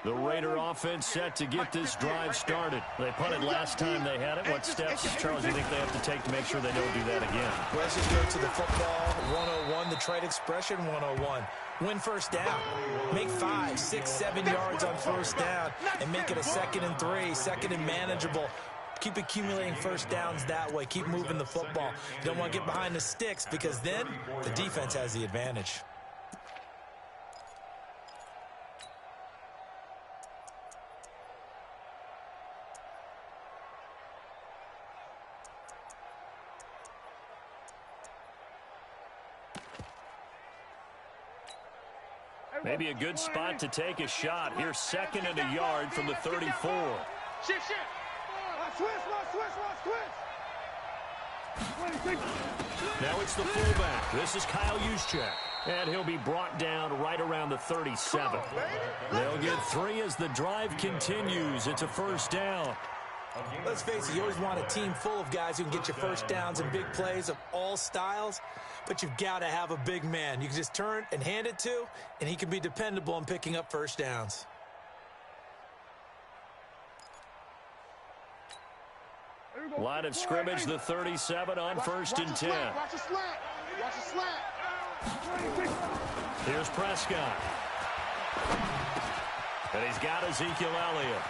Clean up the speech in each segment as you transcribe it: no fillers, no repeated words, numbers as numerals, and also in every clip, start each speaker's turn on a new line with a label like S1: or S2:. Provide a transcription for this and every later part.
S1: The Raider offense set to get this drive started. They punted last time they had it. What steps, Charles, do you think they have to take to make sure they don't do that again?
S2: Let's just go to the football 101, the trade expression 101. Win first down. Make 5, 6, 7 yards on first down and make it a 2nd and 3, 2nd and manageable. Keep accumulating first downs that way. Keep moving the football. You don't want to get behind the sticks because then the defense has the advantage.
S1: Maybe a good spot to take a shot. Here's 2nd and a yard from the 34. Now it's the fullback. This is Kyle Juszczyk. And he'll be brought down right around the 37. They'll get 3 as the drive continues. It's a first down.
S2: Let's face it, you always want a team full of guys who can get you first downs and big plays of all styles, but you've got to have a big man you can just turn and hand it to, and he can be dependable in picking up first downs.
S1: Line of scrimmage, the 37 on 1st and 10.
S3: Watch the slant. Watch the slant.
S1: Here's Prescott. And he's got Ezekiel Elliott.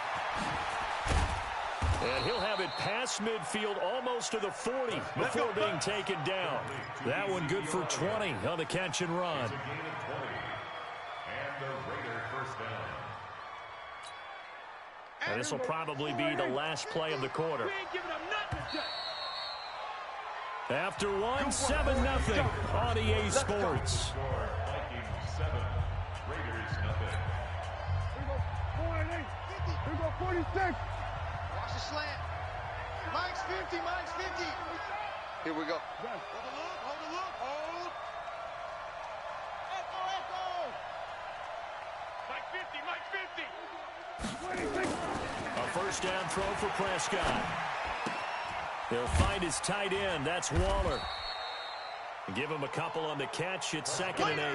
S1: And he'll have it past midfield almost to the 40 before being taken down. That one good for 20 on the catch and run. And this will probably be the last play of the quarter. After one, 7-0 on EA Sports.
S3: Here we go, 46. Watch the slant. Mike's 50, Mike's 50. Here we go. Hold the look, hold the look, hold. Echo. Mike 50, Mike 50. 26.
S1: A first down throw for Prescott. He'll find his tight end. That's Waller. Give him a couple on the catch. It's 2nd and 8.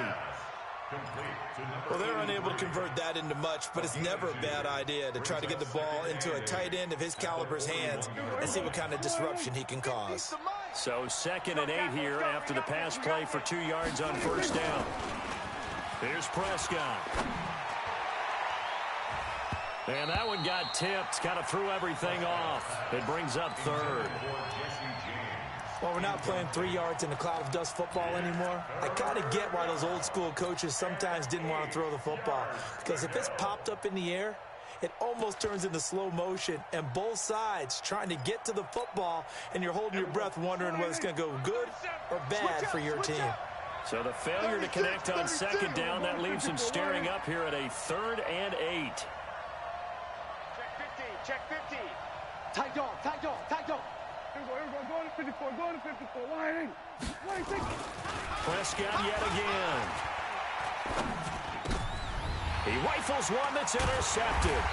S2: Well, they're unable to convert that into much, but it's never a bad idea to try to get the ball into a tight end of his caliber's hands and see what kind of disruption he can cause.
S1: So 2nd and 8 here after the pass play for 2 yards on first down. Here's Prescott. And that one got tipped. Kind of threw everything off. It brings up 3rd.
S2: Well, we're not playing 3 yards in a cloud of dust football anymore. I kind of get why those old school coaches sometimes didn't want to throw the football. Because if it's popped up in the air, it almost turns into slow motion. And both sides trying to get to the football, and you're holding your breath wondering whether it's going to go good or bad for your team.
S1: So the failure to connect on 2nd down, that leaves him staring up here at a 3rd and 8.
S3: Check 50. Tight dog. Here we go. Go to 54. Wide.
S1: Prescott yet again. He rifles one that's intercepted.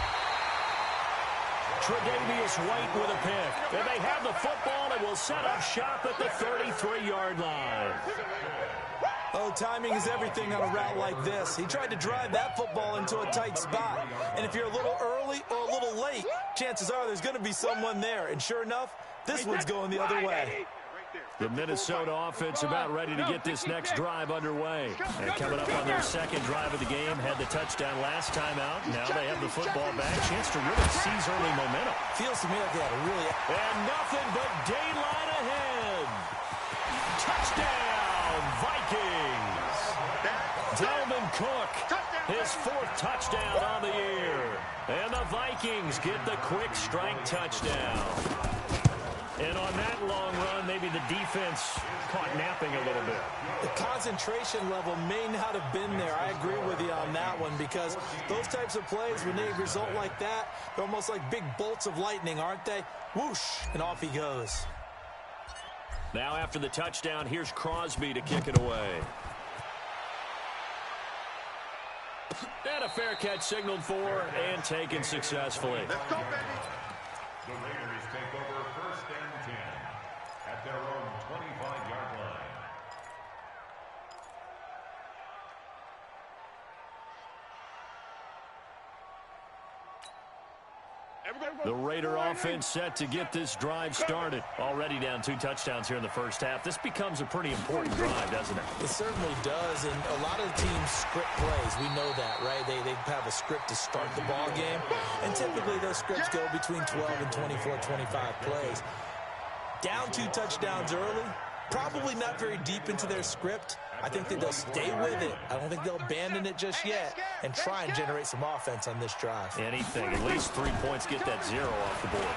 S1: Tre'Davious White with a pick. And they have the football and will set up shop at the 33-yard line.
S2: Oh, timing is everything on a route like this. He tried to drive that football into a tight spot. And if you're a little early or a little late, chances are there's going to be someone there. And sure enough, this one's going the other way.
S1: The Minnesota offense about ready to get this next drive underway. And coming up on their 2nd drive of the game, had the touchdown last time out. Now they have the football back. Chance to really seize early momentum.
S2: Feels to me like they had a really...
S1: And nothing but daylight ahead. Touchdown, Vikings. Dalvin Cook, his 4th touchdown on the year. And the Vikings get the quick strike touchdown. And on that long run, maybe the defense caught napping a little bit.
S2: The concentration level may not have been there. I agree with you on that one because those types of plays, when they result like that, they're almost like big bolts of lightning, aren't they? Whoosh, and off he goes.
S1: Now after the touchdown, here's Crosby to kick it away. And a fair catch signaled for and taken successfully.
S3: Let's go, baby.
S4: The Raiders take over 1st and 10 at their own 25-yard line.
S1: The Raider offense set to get this drive started. Already down 2 touchdowns here in the first half. This becomes a pretty important drive, doesn't it?
S2: It certainly does, and a lot of the teams script plays. We know that, right? They have a script to start the ball game, and typically those scripts go between 12 and 24, 25 plays. Down 2 touchdowns early, probably not very deep into their script. I think that they'll stay with it. I don't think they'll abandon it just yet and try and generate some offense on this drive.
S1: Anything. At least 3 points, get that 0 off the board.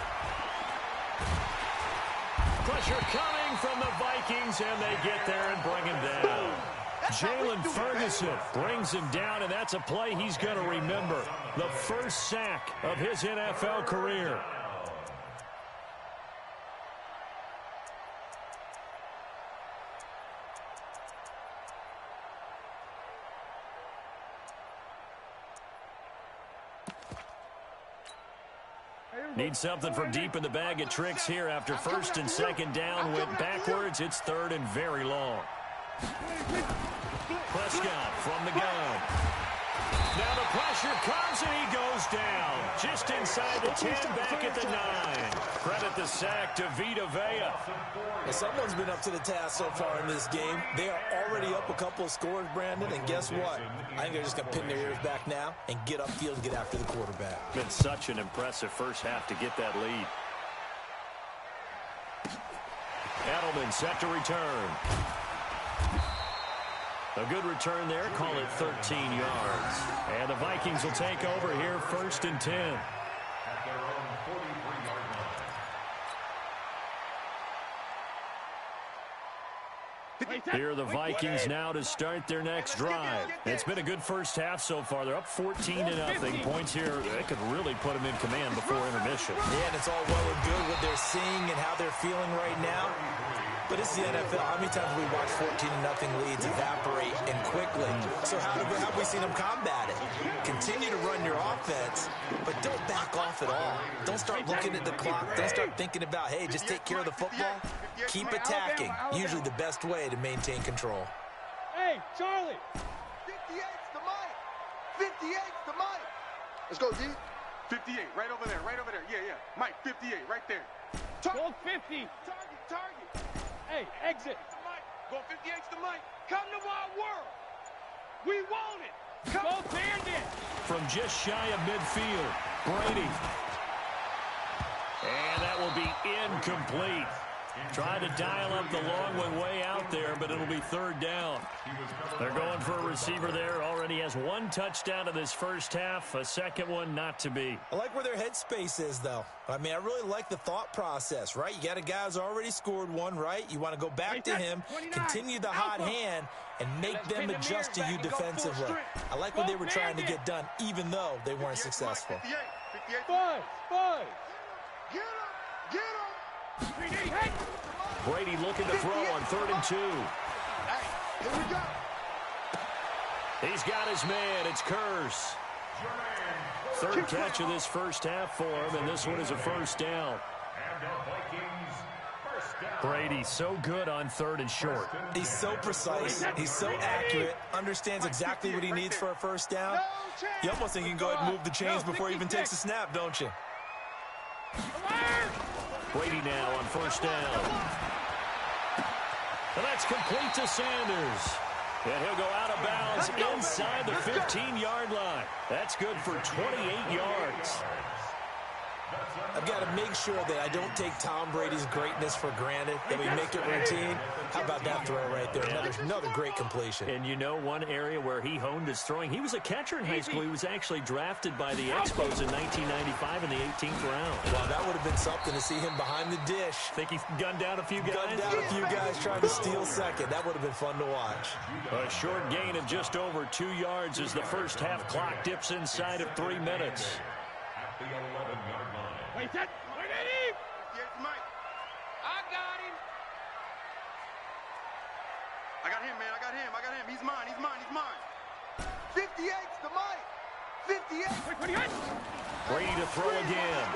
S1: Pressure coming from the Vikings, and they get there and bring him down. Jalen Ferguson brings him down, and that's a play he's going to remember. The first sack of his NFL career. Need something from deep in the bag of tricks here after 1st and 2nd down. Went backwards. It's 3rd and very long. Prescott from the gun. Now the pressure comes and he goes down. Just inside the 10, back at the 9. Credit the sack to Vita Vea.
S2: Well, someone's been up to the task so far in this game. They are already up a couple of scores, Brandon, and guess what? I think they're just going to pin their ears back now and get upfield and get after the quarterback.
S1: Been such an impressive first half to get that lead. Edelman set to return. A good return there. Call it 13 yards. And the Vikings will take over here 1st and 10.
S4: At their own 43-yard line.
S1: Here are the Vikings now to start their next drive. It's been a good first half so far. They're up 14-0. Points here, they could really put them in command before intermission.
S2: Yeah, and it's all well and good what they're seeing and how they're feeling right now. But it's the NFL. How many times have we watched 14-0 leads evaporate and quickly? So how have we seen them combat it? Continue to run your offense, but don't back off at all. Don't start looking at the clock. Don't start thinking about, hey, just take care of the football. Keep attacking. Usually the best way to maintain control.
S3: Hey, Charlie. 58's the mic. 58's the mic. Let's go, D.
S5: 58, right over there, right over there. Yeah, yeah. Mike, 58, right there.
S3: Go 50. Target. Hey, exit.
S5: Mike, go 58's the mic.
S3: Come to our world. We want it. Come. Go Bandit.
S1: From just shy of midfield, Brady. And that will be incomplete. Trying to dial up the long one way out there, but it'll be 3rd down. They're going for a receiver there. Already has 1 touchdown in this first half. A second one not to be.
S2: I like where their headspace is, though. I mean, I really like the thought process, right? You got a guy who's already scored 1, right? You want to go back to him, continue the hot hand, and make them adjust to you defensively. I like what they were trying to get done, even though they weren't successful.
S3: 58. Buzz. Get him. Get him.
S1: Brady looking to throw on 3rd and 2.
S3: Here we go.
S1: He's got his man. It's Curse. 3rd catch of this first half for him, and this one is a 1st down.
S4: And the Vikings, 1st down.
S1: Brady so good on 3rd and short.
S2: He's so precise. He's so accurate. Understands exactly what he needs for a 1st down. You almost think you can go ahead and move the chains before he even takes a snap, don't you?
S1: Brady now on 1st down. And that's complete to Sanders. And he'll go out of bounds inside the 15-yard line. That's good for 28 yards.
S2: I've got to make sure that I don't take Tom Brady's greatness for granted, that we make it routine. How about that throw right there? Another great completion.
S1: And you know one area where he honed his throwing? He was a catcher in high school. He was actually drafted by the Expos in 1995 in the 18th round.
S2: Well, that would have been something to see him behind the dish.
S1: Think he gunned down a few guys?
S2: Gunned down a few guys trying to steal second. That would have been fun to watch.
S1: A short gain of just over 2 yards as the first half clock dips inside of 3 minutes.
S4: At the 11-yard line.
S3: Wait, that. Wait at him.
S5: Yes, Mike. I got him. I got him, man. I got him. He's mine.
S3: 58's the mic. 58.
S1: Brady to throw again.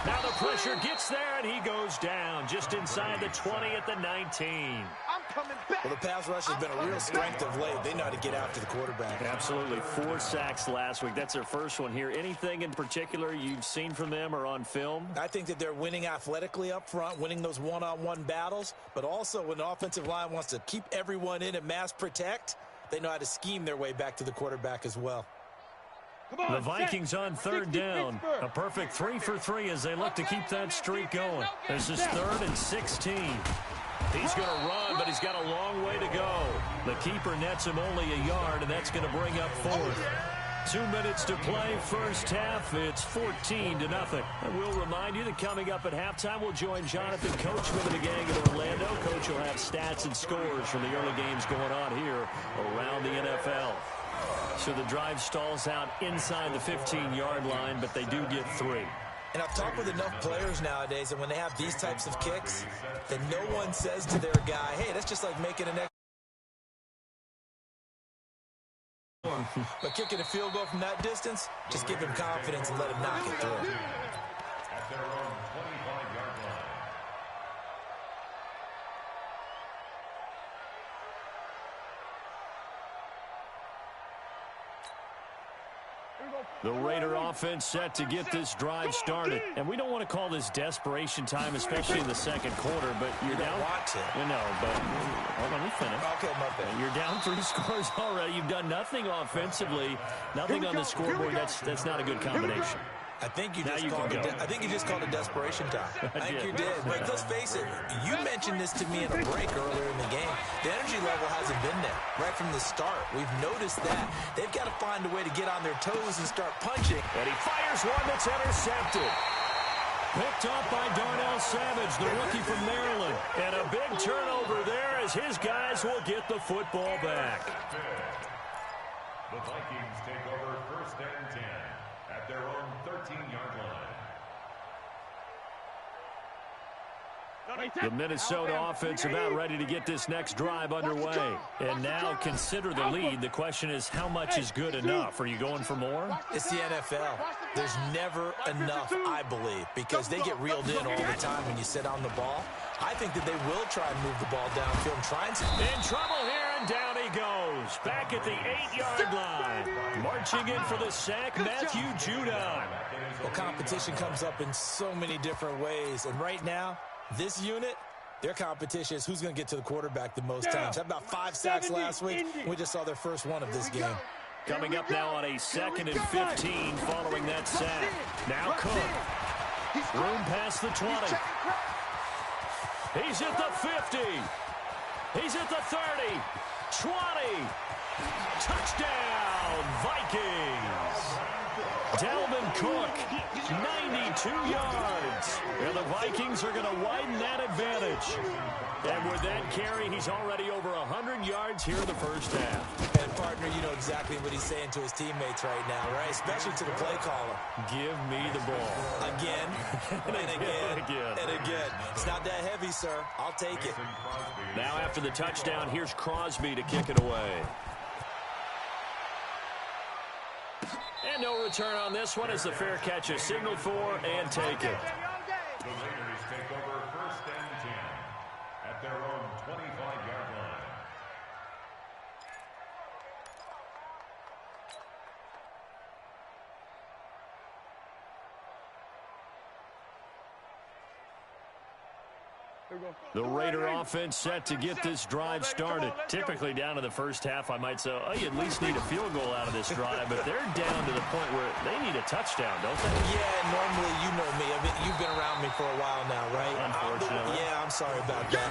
S1: Now the pressure gets there, and he goes down just inside the 20 at the 19.
S3: I'm coming back.
S2: Well, the pass rush has been a real strength of late. They know how to get after the quarterback.
S1: Absolutely. 4 sacks last week. That's their first one here. Anything in particular you've seen from them or on film?
S2: I think that they're winning athletically up front, winning those one-on-one battles, but also when the offensive line wants to keep everyone in and mass protect, they know how to scheme their way back to the quarterback as well.
S1: The Vikings on 3rd down. A perfect 3 for 3 as they look to keep that streak going. This is 3rd and 16. He's going to run, but he's got a long way to go. The keeper nets him only a yard, and that's going to bring up 4th. 2 minutes to play, first half. It's 14-0. And we'll remind you that coming up at halftime, we'll join Jonathan Coachman and the gang in Orlando. Coach will have stats and scores from the early games going on here around the NFL. So the drive stalls out inside the 15-yard line, but they do get 3.
S2: And I've talked with enough players nowadays, and when they have these types of kicks, then no one says to their guy, hey, that's just like making an extra. But kicking a field goal from that distance, just give him confidence and let him knock it through.
S4: At their own 25-yard line.
S1: The Raider offense set to get this drive started. And we don't want to call this desperation time, especially in the second quarter, but you're down.
S2: Want to.
S1: You know, but hold on, let me finish.
S2: Okay, my bad.
S1: You're down 3 scores already. You've done nothing offensively, nothing on the scoreboard. That's not a good combination.
S2: I think you just called it desperation time. I think you did. But let's face it, you mentioned this to me in a break earlier in the game. The energy level hasn't been there right from the start. We've noticed that. They've got to find a way to get on their toes and start punching.
S1: And he fires one that's intercepted. Picked up by Darnell Savage, the rookie from Maryland. And a big turnover there as his guys will get the football back.
S4: The Vikings take over 1st and 10 at their own 13-yard line.
S1: The Minnesota offense about ready to get this next drive underway. And now consider the lead. The question is, how much is good enough? Are you going for more?
S2: It's the NFL. There's never enough, I believe, because they get reeled in all the time when you sit on the ball. I think that they will try and move the ball downfield and try and...
S1: In trouble here, and down he goes. Back at the 8-yard line. Marching in for the sack, Matthew Judon.
S2: Well, competition comes up in so many different ways. And right now, this unit, their competition is who's going to get to the quarterback the most times. Had about 5 sacks last week. We just saw their first one of this game.
S1: Coming up now on a 2nd and 15 following that sack. Now Cook. Room past the 20. He's at the 50. He's at the 30. 20. Touchdown, Vikings. Dalvin Cook, 92 yards. And the Vikings are going to widen that advantage. And with that carry, he's already over 100 yards here in the first half.
S2: And, partner, you know exactly what he's saying to his teammates right now, right? Especially to the play caller.
S1: Give me the ball.
S2: Again, and again, and again. It's not that heavy, sir. I'll take it.
S1: Now after the touchdown, here's Crosby to kick it away. And no return on this one as the fair catch is signaled for and taken.
S4: The Raiders take over 1st and 10 at their own 25-yard line.
S1: The Raider offense set to get this drive started. Typically down to the first half, I might say, oh, you at least need a field goal out of this drive, but they're down to the point where they need a touchdown, don't they?
S2: Yeah, normally, you know me. You've been around me for a while now, right?
S1: Unfortunately.
S2: I'm sorry about that.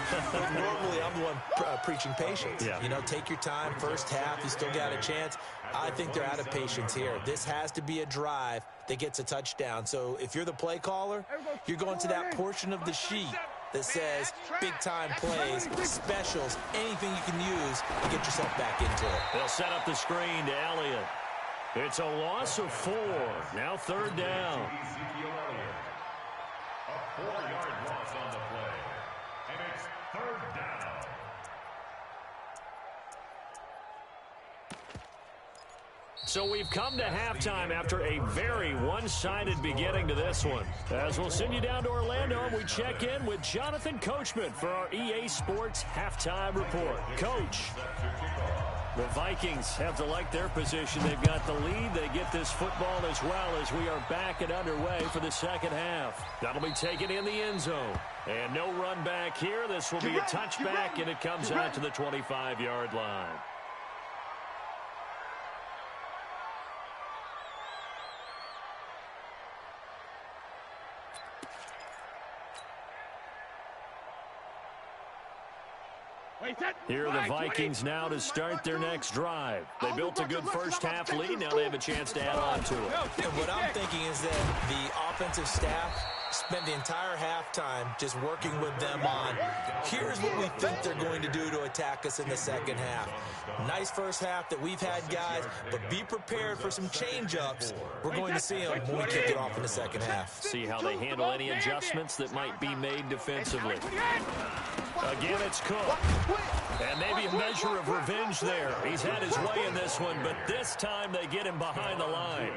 S2: Normally, I'm the one preaching patience.
S1: Yeah.
S2: You know, take your time. First half, you still got a chance. I think they're out of patience here. This has to be a drive that gets a touchdown. So if you're the play caller, you're going to that portion of the sheet that says big-time plays, specials, anything you can use to get yourself back into it.
S1: They'll set up the screen to Elliott. It's a loss of 4. Now 3rd down.
S4: A 4-yard loss on the play. And it's 3rd down.
S1: So we've come to halftime after a very one-sided beginning to this one. As we'll send you down to Orlando, and we check in with Jonathan Coachman for our EA Sports Halftime Report. Coach, the Vikings have to like their position. They've got the lead. They get this football as well as we are back and underway for the second half. That'll be taken in the end zone. And no run back here. This will be a touchback, and it comes out to the 25-yard line. Here are the Vikings now to start their next drive. They built a good first-half lead. Now they have a chance to add on to it.
S2: And what I'm thinking is that the offensive staff spent the entire halftime just working with them on, here's what we think they're going to do to attack us in the second half. Nice first half that we've had, guys, but be prepared for some change-ups. We're going to see them when we kick it off in the second half.
S1: See how they handle any adjustments that might be made defensively. Again, it's Cook. And maybe a measure of revenge there. He's had his way in this one, but this time they get him behind the line.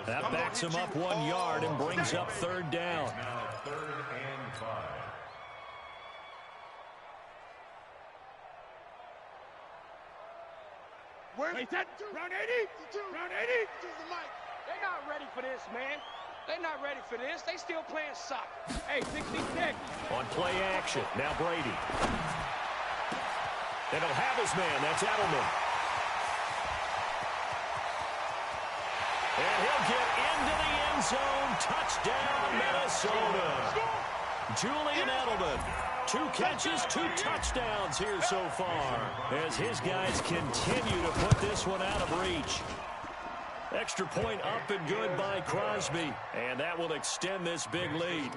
S1: That backs him up 1 yard and brings up third down.
S4: Now 3rd and 5.
S3: Wait, that round 80? Round 80?
S6: They're not ready for this, man. They're not ready for this. They still playing soccer. Hey, 66.
S1: On play action, now Brady. And he'll have his man. That's Edelman. And he'll get into the end zone. Touchdown, Minnesota. Julian Edelman. 2 catches, 2 touchdowns here so far as his guys continue to put this one out of reach. Extra point up and good by Crosby, and that will extend this big lead.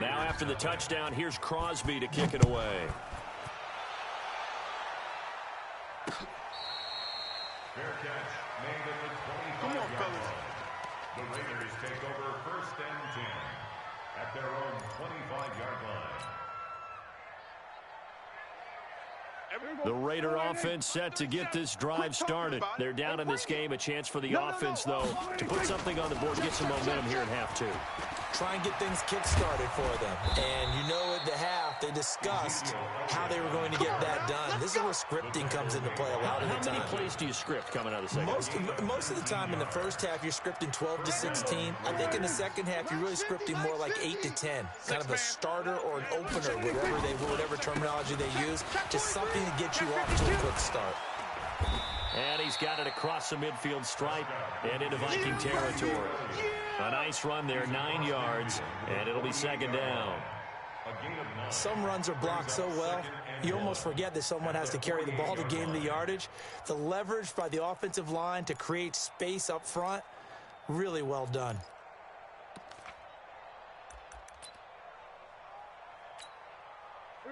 S1: Now after the touchdown, here's Crosby to kick it away.
S4: Fair catch made at the 25-yard line. The Raiders take over 1st and 10 at their own 25-yard line.
S1: The Raider offense set to get this drive started. They're down in this game. A chance for the offense, though, to put something on the board, get some momentum here in half 2.
S2: Try and get things kick-started for them. And you know at the half, they discussed how they were going to get that done. This is where scripting comes into play a lot of the time.
S1: How many plays do you script coming out of the second?
S2: Most of the time in the first half, you're scripting 12 to 16. I think in the second half, you're really scripting more like 8 to 10. Kind of a starter or an opener, whatever terminology they use. Just something to get you off to a quick start.
S1: And he's got it across the midfield stripe and into Viking territory. A nice run there, 9 yards, and it'll be second down.
S2: Some runs are blocked so well, you almost forget that someone has to carry the ball to gain the yardage. The leverage by the offensive line to create space up front, really well done.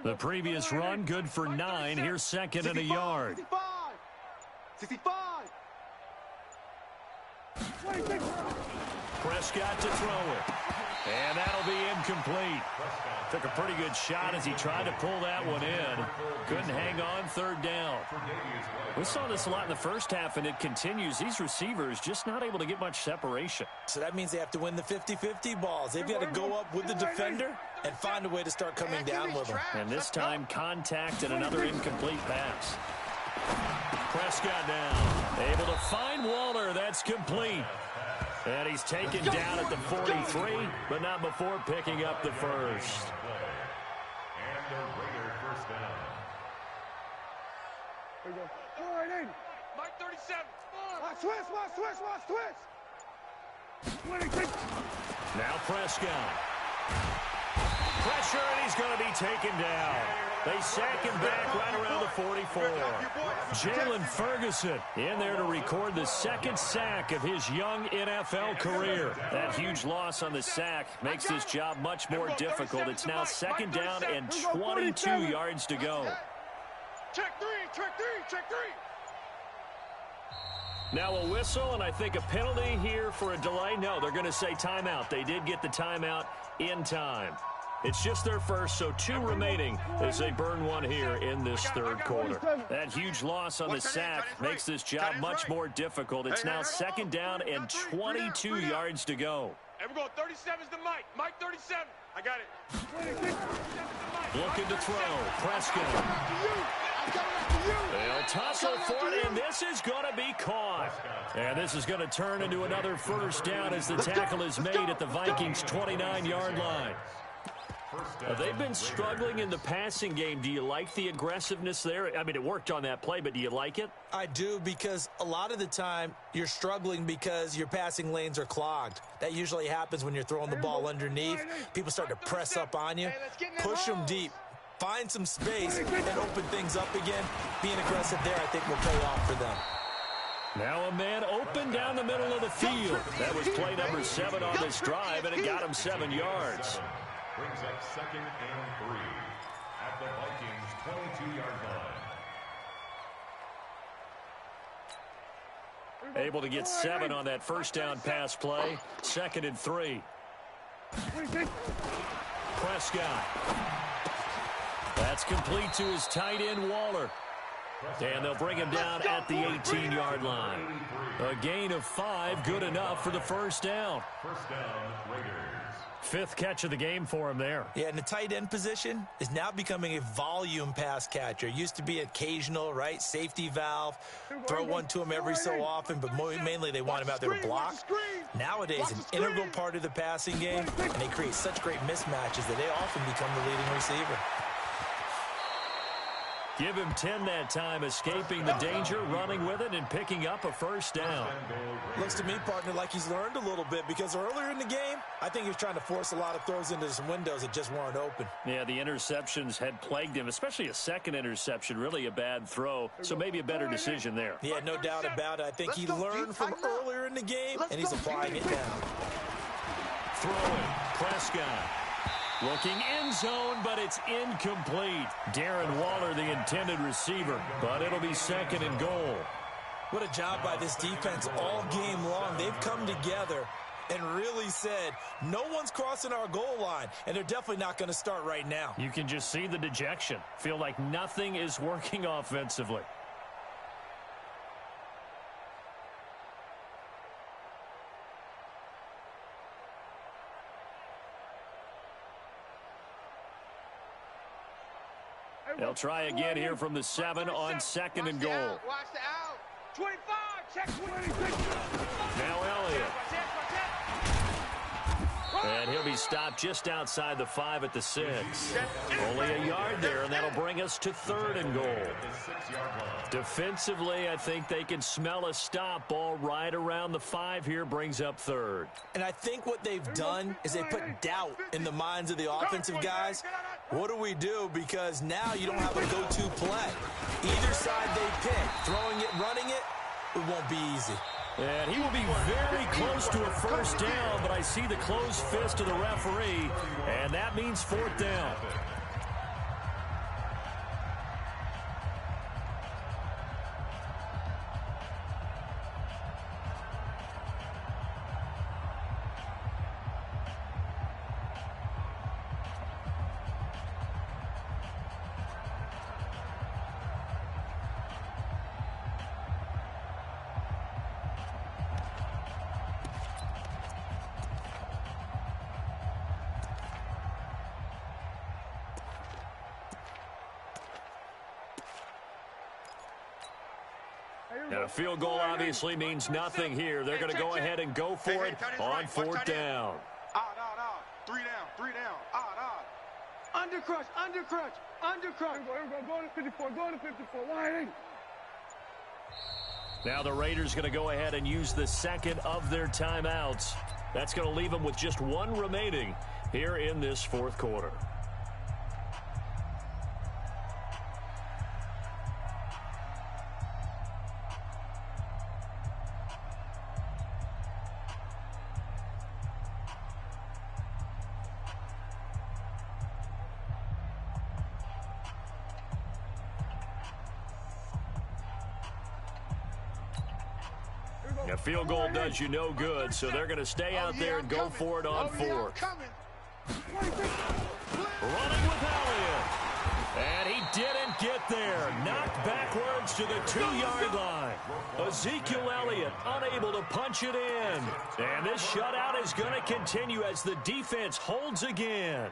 S1: The previous run, good for 9. Here's second and a yard.
S3: 65.
S1: Prescott to throw it. And that'll be incomplete. Took a pretty good shot as he tried to pull that one in. Couldn't hang on, third down. We saw this a lot in the first half, and it continues. These receivers just not able to get much separation.
S2: So that means they have to win the 50-50 balls. They've got to go up with the defender and find a way to start coming down with them.
S1: And this time, contact and another incomplete pass. Prescott down. Able to find Waller. That's complete. And he's taken down at the 43, but not before picking up the first.
S4: And the Raider first down.
S3: There you go. All right, 80.
S6: Mike 37.
S3: Watch twist.
S1: Now Prescott. Pressure, and he's going to be taken down. They sack him back right around the 44. Jalen Ferguson in there to record the second sack of his young NFL career. That huge loss on the sack makes this job much more difficult. It's now second down and 22 yards to go.
S6: Check three.
S1: Now a whistle, and I think a penalty here for a delay. No, they're going to say timeout. They did get the timeout in time. It's just their first, so 2 remaining as they burn one here in this third quarter. That huge loss on the sack makes this job much more difficult. It's now 2nd down and 22 yards to go.
S6: Hey, we're going 37's to Mike. Mike 37. I got it.
S1: Looking to throw. Prescott. They'll tussle for it, and this is going to be caught. And this is going to turn into another first down as the tackle is made at the Vikings' 29-yard line. They've been struggling in the passing game. Do you like the aggressiveness there? I mean, it worked on that play, but do you like it?
S2: I do, because a lot of the time you're struggling because your passing lanes are clogged. That usually happens when you're throwing the ball underneath. People start to press up on you. Push them deep. Find some space and open things up again. Being aggressive there, I think, will pay off for them.
S1: Now a man open down the middle of the field. That was play number 7 on this drive, and it got him 7 yards.
S4: Brings up 2nd and 3 at the Vikings' 22-yard line.
S1: Able to get 7 on that first down pass play. 2nd and 3. Prescott. That's complete to his tight end, Waller. And they'll bring him down at the 18-yard line. A gain of 5, good enough for the first down.
S4: First down, Raiders.
S1: 5th catch of the game for him there.
S2: Yeah, and the tight end position is now becoming a volume pass catcher. Used to be occasional, right? Safety valve. Throw one to him every so often, but mainly they want him out there to block. Nowadays, an integral part of the passing game, and they create such great mismatches that they often become the leading receiver.
S1: Give him 10 that time, escaping the danger, running with it, and picking up a first down.
S2: Looks to me, partner, like he's learned a little bit, because earlier in the game, I think he was trying to force a lot of throws into some windows that just weren't open.
S1: Yeah, the interceptions had plagued him, especially a second interception, really a bad throw, so maybe a better decision there.
S2: Yeah, no doubt about it. I think he learned from earlier in the game, and he's applying it now.
S1: Throwing, Prescott. Looking end zone, but it's incomplete. Darren Waller, the intended receiver, but it'll be 2nd and goal.
S2: What a job by this defense all game long. They've come together and really said, no one's crossing our goal line, and they're definitely not going to start right now.
S1: You can just see the dejection. Feel like nothing is working offensively. They'll try again here from the 7 on 2nd and goal.
S6: Watch the out. 25. Check 26.
S1: Now Elliott. And he'll be stopped just outside the 5 at the 6. Only a yard there, and that'll bring us to 3rd and goal. Defensively, I think they can smell a stop. Ball right around the 5 here, brings up 3rd.
S2: And I think what they've done is they put doubt in the minds of the offensive guys. What do we do? Because now you don't have a go-to play. Either side they pick, throwing it, running it, it won't be easy.
S1: And he will be very close to a first down, but I see the closed fist of the referee, and that means 4th down. Now, a field goal obviously means nothing here. They're going to go ahead and go for it on 4th down.
S5: Three down.
S6: Undercrush.
S3: Go to 54. Why?
S1: Now the Raiders going to go ahead and use the 2nd of their timeouts. That's going to leave them with just 1 remaining here in this 4th quarter. A field goal does you no good, so they're going to stay out there and go for it on 4th. Running with Elliott. And he didn't get there. Knocked backwards to the 2-yard line. Ezekiel Elliott unable to punch it in. And this shutout is going to continue as the defense holds again.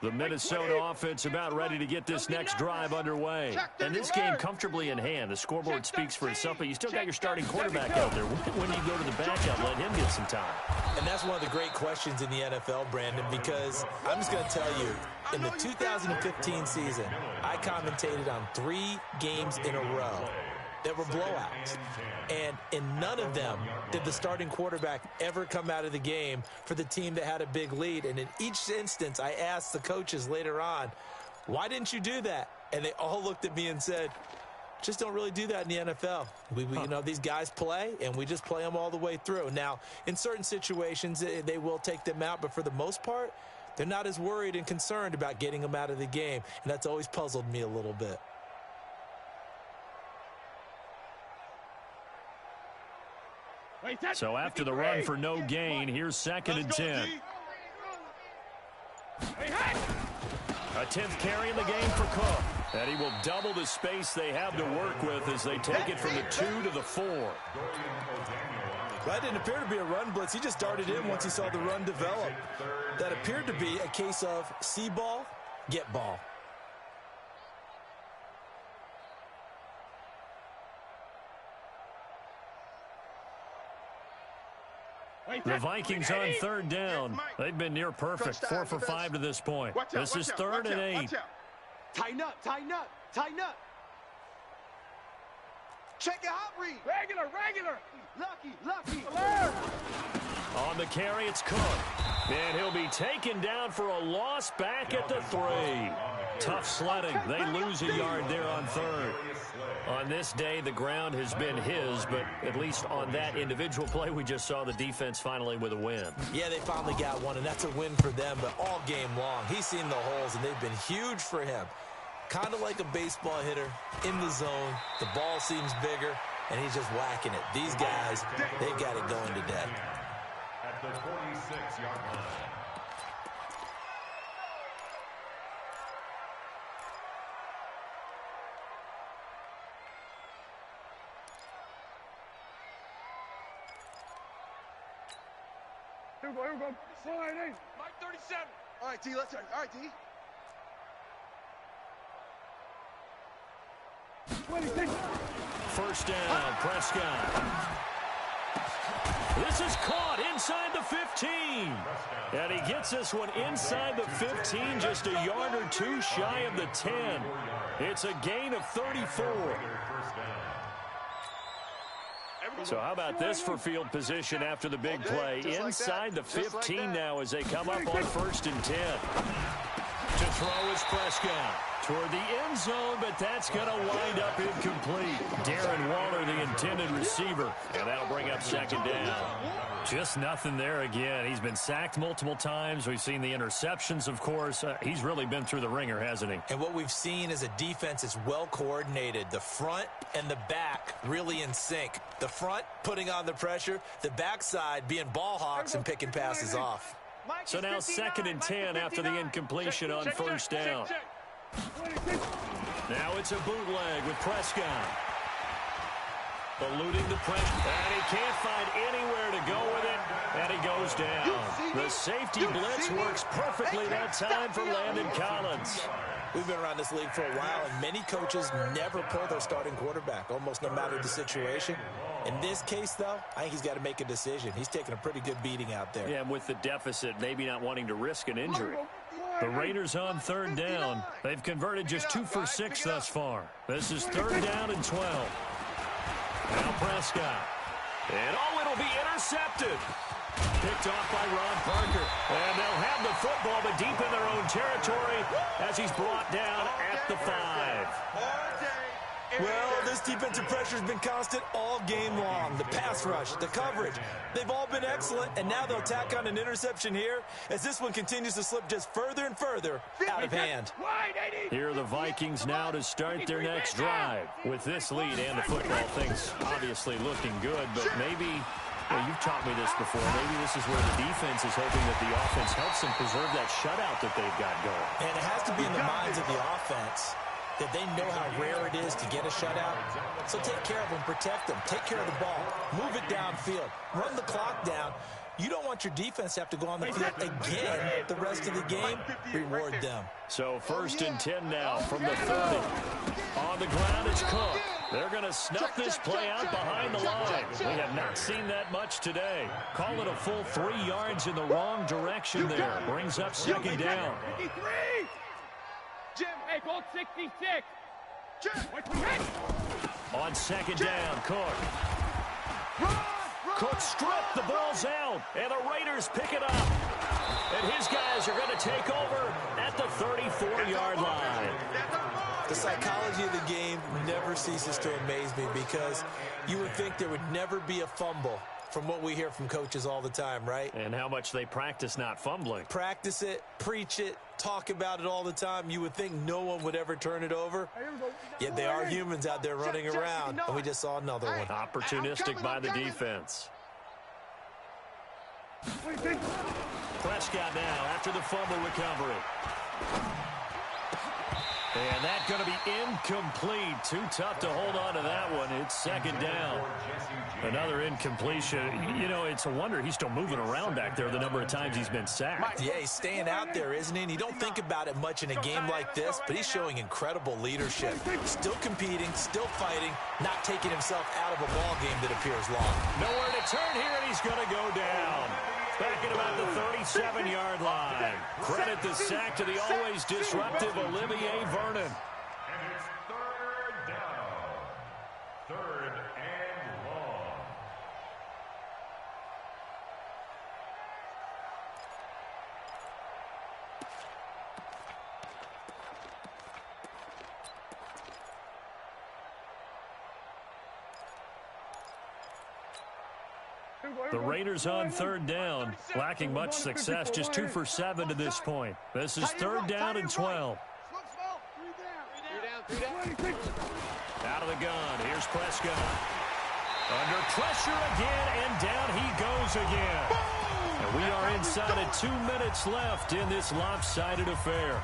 S1: The Minnesota offense about ready to get this next drive underway. And this game comfortably in hand. The scoreboard speaks for itself, but you still got your starting quarterback out there. When do you go to the backup, let him get some time?
S2: And that's one of the great questions in the NFL, Brandon, because I'm just going to tell you, in the 2015 season, I commentated on 3 games in a row that were blowouts. And in none of them did the starting quarterback ever come out of the game for the team that had a big lead. And in each instance, I asked the coaches later on, why didn't you do that? And they all looked at me and said, just don't really do that in the NFL. You know, these guys play, and we just play them all the way through. Now, in certain situations, they will take them out, but for the most part, they're not as worried and concerned about getting them out of the game. And that's always puzzled me a little bit.
S1: So after the run for no gain, here's 2nd and 10. A 10th carry in the game for Cook. And he will double the space they have to work with as they take it from the 2 to the 4.
S2: That didn't appear to be a run blitz. He just darted in once he saw the run develop. That appeared to be a case of see ball, get ball.
S1: The Vikings on 3rd down. They've been near perfect, 4 for 5 to this point. This is 3rd and 8.
S5: Tighten up, tighten up, tighten up. Check your hot read. Regular. Lucky. Alert.
S1: On the carry, it's Cook. And he'll be taken down for a loss back at the 3. Tough sledding. They lose a yard there on 3rd. On this day, the ground has been his, but at least on that individual play, we just saw the defense finally with a win.
S2: Yeah, they finally got one, and that's a win for them, but all game long, he's seen the holes, and they've been huge for him. Kind of like a baseball hitter in the zone. The ball seems bigger, and he's just whacking it. These guys, they got it going today.
S4: At the 46-yard line.
S3: Here we go. Slide in.
S6: Mike 37.
S5: All right, T, let's turn. All right, T.
S3: 26.
S1: First down, Prescott. This is caught inside the 15. And he gets this one inside the 15, just a yard or 2 shy of the 10. It's a gain of 34. So how about this for field position after the big play? Inside the 15 now as they come up on 1st and 10. To throw is Prescott. Toward the end zone, but that's going to wind up incomplete. Darren Waller, the intended receiver, and that'll bring up 2nd down. Just nothing there again. He's been sacked multiple times. We've seen the interceptions, of course. He's really been through the ringer, hasn't he?
S2: And what we've seen is a defense that's well coordinated. The front and the back really in sync. The front putting on the pressure, the backside being ball hawks and picking passes off.
S1: So now 2nd and 10 after the incompletion on 1st down. Now it's a bootleg with Prescott. Eluding the pressure, and he can't find anywhere to go with it, and he goes down. The safety blitz works perfectly that time for Landon Collins.
S2: We've been around this league for a while, and many coaches never pull their starting quarterback, almost no matter the situation. In this case, though, I think he's got to make a decision. He's taking a pretty good beating out there.
S1: Yeah, and with the deficit, maybe not wanting to risk an injury. The Raiders on 3rd down. They've converted just 2 for 6 thus far. This is 3rd down and 12. Now Prescott. And it'll be intercepted. Picked off by Ron Parker. And they'll have the football, but deep in their own territory as he's brought down at the 5.
S2: Well, this defensive pressure has been constant all game long. The pass rush, the coverage, they've all been excellent, and now they'll tack on an interception here as this one continues to slip just further and further out of hand.
S1: Here are the Vikings now to start their next drive. With this lead and the football, things obviously looking good, but maybe, well, you've taught me this before, maybe this is where the defense is hoping that the offense helps them preserve that shutout that they've got going.
S2: And it has to be in the minds of the offense that they know how rare it is to get a shutout. So take care of them, protect them, take care of the ball, move it downfield, run the clock down. You don't want your defense to have to go on the field again the rest of the game. Reward them.
S1: So 1st and 10 now from the 30. On the ground, it's Cook. They're going to snuff this play out behind the line. We have not seen that much today. Call it a full 3 yards in the wrong direction there. Brings up 2nd down.
S6: Jim, hey, goal 66.
S1: On 2nd down, Cook. Cook stripped, the ball's out, and the Raiders pick it up. And his guys are going to take over at the 34-yard line.
S2: The psychology of the game never ceases to amaze me because you would think there would never be a fumble from what we hear from coaches all the time, right?
S1: And how much they practice not fumbling.
S2: Practice it, preach it, talk about it all the time. You would think no one would ever turn it over. Yet they are humans out there running around, and we just saw another one.
S1: Opportunistic by the defense. Prescott now after the fumble recovery. And that's going to be incomplete. Too tough to hold on to that one. It's 2nd down. Another incompletion. You know, it's a wonder he's still moving around back there the number of times he's been sacked.
S2: Yeah, he's staying out there, isn't he? And you don't think about it much in a game like this, but he's showing incredible leadership. Still competing, still fighting, not taking himself out of a ball game that appears long.
S1: Nowhere to turn here, and he's going to go down. Back at about the 37-yard line. Credit the sack to the always disruptive Olivier Vernon.
S4: And it's 3rd down. 3rd and long.
S1: The Raiders on 3rd down, lacking much success, just 2 for 7 to this point. This is 3rd down and 12. Out of the gun, here's Prescott. Under pressure again, and down he goes again. And we are inside of 2 minutes left in this lopsided affair.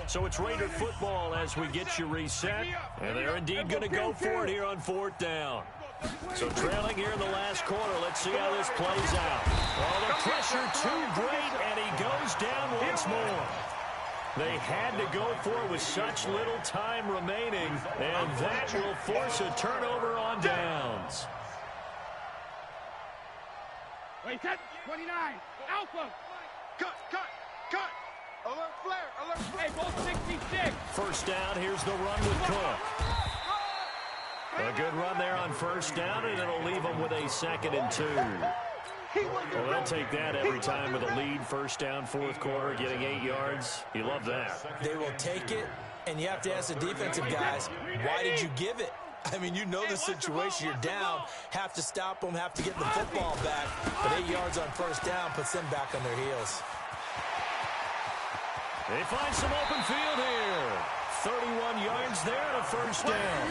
S1: So it's Raider football as we get you reset. And they're indeed going to go for it here on 4th down. So trailing here in the last quarter. Let's see how this plays out. Oh, the pressure too great, and he goes down once more. They had to go for it with such little time remaining, and that will force a turnover on downs.
S6: Wait, 29. Alpha.
S5: Cut. Alert flare, alert flare.
S6: Hey, goal 66.
S1: 1st down, here's the run with Cook. A good run there on 1st down, and it'll leave them with a 2nd and 2. Well, they'll take that every time with a lead. 1st down, 4th quarter, getting 8 yards. You love that.
S2: They will take it, and you have to ask the defensive guys, why did you give it? I mean, you know the situation. You're down, have to stop them, have to get the football back. But 8 yards on 1st down puts them back on their heels.
S1: They find some open field here. 31 yards there and a 1st down.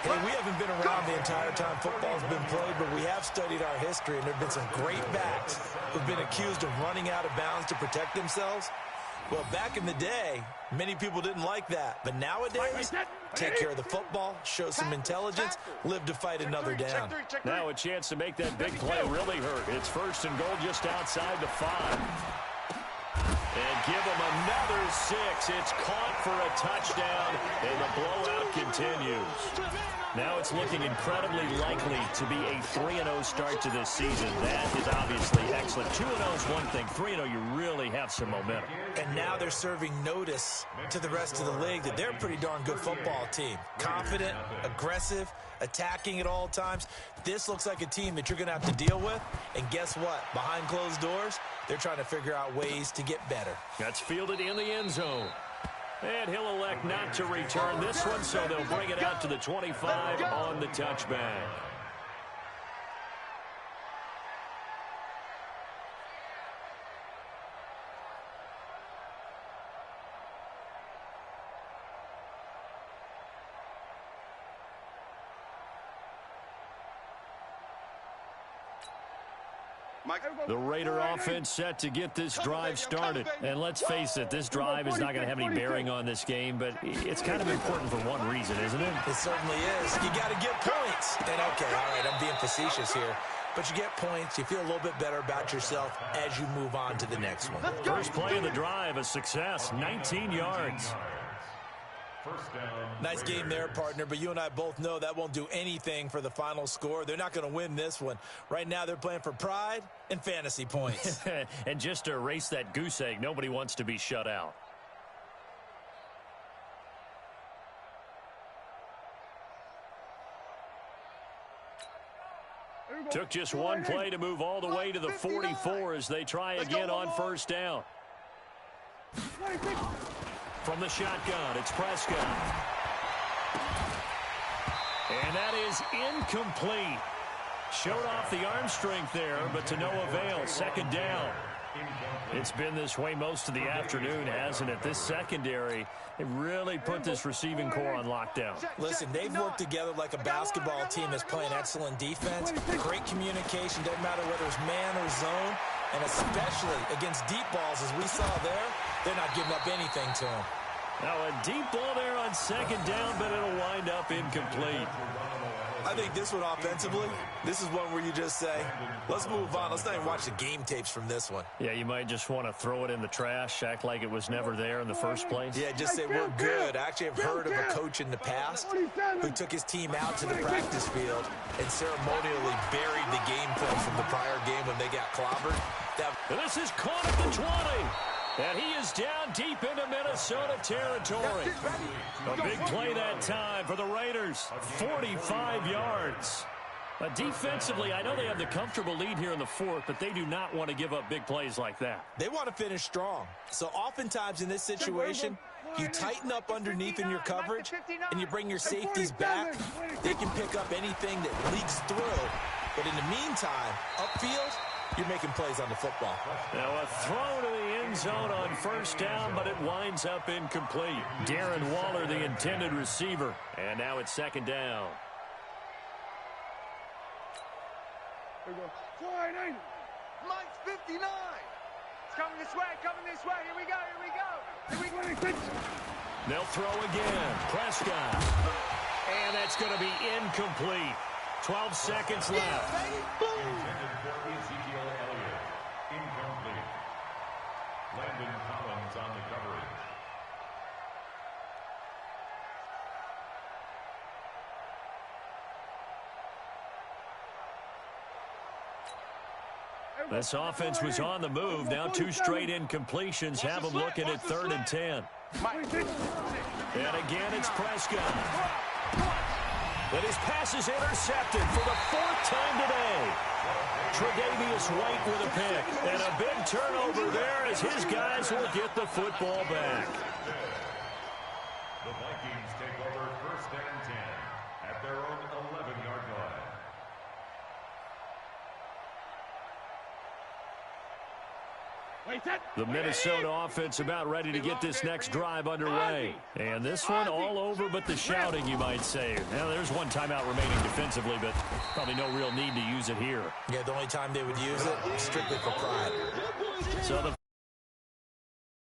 S2: Hey, we haven't been around the entire time football's been played, but we have studied our history, and there have been some great backs who've been accused of running out of bounds to protect themselves. Well, back in the day, many people didn't like that. But nowadays, take care of the football, show some intelligence, live to fight another down.
S1: Now a chance to make that big play really hurt. It's 1st and goal just outside the 5. And give them another 6. It's caught for a touchdown, and the blowout continues. Now it's looking incredibly likely to be a 3-0 start to this season. That is obviously excellent. 2-0 is one thing. 3-0, you really have some momentum.
S2: And now they're serving notice to the rest of the league that they're a pretty darn good football team. Confident, aggressive, attacking at all times. This looks like a team that you're going to have to deal with. And guess what? Behind closed doors, they're trying to figure out ways to get better.
S1: That's fielded in the end zone. And he'll elect not to return this one, so they'll bring it out to the 25 on the touchback. The Raider offense set to get this drive started. And let's face it, this drive is not going to have any bearing on this game, but it's kind of important for one reason, isn't it?
S2: It certainly is. You got to get points. And okay, all right, I'm being facetious here. But you get points, you feel a little bit better about yourself as you move on to the next one.
S1: First play of the drive, a success, 19 yards.
S2: Nice game there, partner, but you and I both know that won't do anything for the final score. They're not going to win this one. Right now, they're playing for pride and fantasy points.
S1: And just to erase that goose egg, nobody wants to be shut out. Took just one play to move all the way to the 44 as they try again on first down. From the shotgun, it's Prescott. And that is incomplete. Showed off the arm strength there, but to no avail. Second down. It's been this way most of the afternoon, hasn't it? This secondary, it really put this receiving core on lockdown.
S2: Listen, they've worked together like a basketball team that's playing excellent defense. Great communication, doesn't matter whether it's man or zone. And especially against deep balls, as we saw there, they're not giving up anything to him.
S1: Now a deep ball there on second down, but it'll wind up incomplete.
S2: I think this one offensively, this is one where you just say, let's move on. Let's not even watch the game tapes from this one.
S1: Yeah, you might just want to throw it in the trash, act like it was never there in the first place.
S2: Yeah, just say we're good. I actually have heard of a coach in the past who took his team out to the practice field and ceremonially buried the game film from the prior game when they got clobbered.
S1: This is caught at the 20. And he is down deep into Minnesota territory. A big play that time for the Raiders. 45 yards. Defensively, I know they have the comfortable lead here in the fourth, but they do not want to give up big plays like that.
S2: They want to finish strong. So oftentimes in this situation, you tighten up underneath in your coverage, and you bring your safeties back. They can pick up anything that leaks through. But in the meantime, upfield, you're making plays on the football.
S1: Now a throw to the end zone on first down, but it winds up incomplete. Darren Waller, the intended receiver. And now it's second down.
S3: Here we go. 480.
S5: Mike's 59.
S6: It's coming this way, coming this way. Here we go, here we go.
S3: Here we go.
S1: They'll throw again. Prescott. And that's going to be incomplete. 12 seconds left.
S4: Intended for Ezekiel Elliott. Incomplete. Landon Collins on the coverage.
S1: This offense was on the move. Now two straight incompletions have them looking at 3rd and 10. And again, it's Prescott. And his pass is intercepted for the 4th time today. Tre'Davious White with a pick. And a big turnover there as his guys will get the football back.
S4: The Vikings take over 1st and 10 at their own 11-yard line.
S1: The Minnesota offense about ready to get this next drive underway. And this one all over but the shouting, you might say. Now, there's one timeout remaining defensively, but probably no real need to use it here.
S2: Yeah, the only time they would use it, strictly for pride.
S1: So the